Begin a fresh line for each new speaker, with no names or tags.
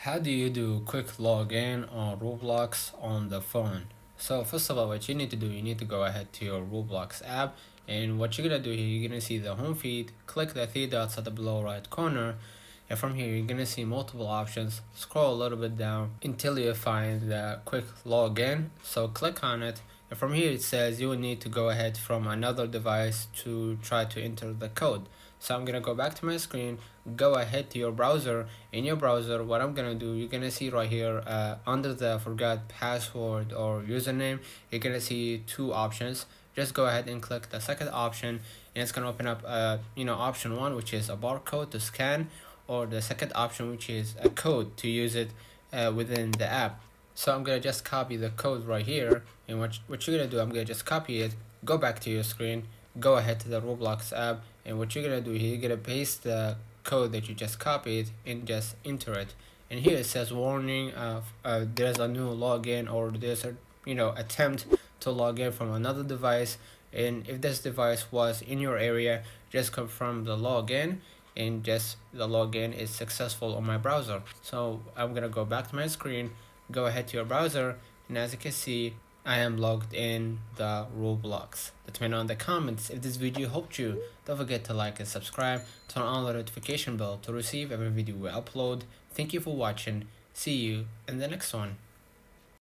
How do you do quick login on Roblox on the phone? So first of all, what you need to do, you need to go ahead to your Roblox app, and what you're gonna do here, you're gonna see the home feed, click the three dots at the below right corner, and from here you're gonna see multiple options. Scroll a little bit down until you find the quick login. So click on it, and from here it says you will need to go ahead from another device to try to enter the code. So I'm gonna go back to my screen, go ahead to your browser. In your browser, what I'm gonna do, you're gonna see right here under the forgot password or username, you're gonna see two options. Just go ahead and click the second option, and it's gonna open up option one, which is a barcode to scan, or the second option, which is a code to use it within the app. So I'm gonna just copy the code right here, and what you're gonna do, I'm gonna just copy it, go back to your screen, go ahead to the Roblox app, and what you're gonna do here, you're gonna paste the code that you just copied and just enter it. And here it says warning there's a new login, or there's a attempt to log in from another device, and if this device was in your area, just confirm the login, and just the login is successful on my browser. So I'm gonna go back to my screen, go ahead to your browser, and as you can see, I am logged in the Roblox. Let me know in the comments if this video helped you. Don't forget to like and subscribe, turn on the notification bell to receive every video we upload. Thank you for watching. See you in the next one.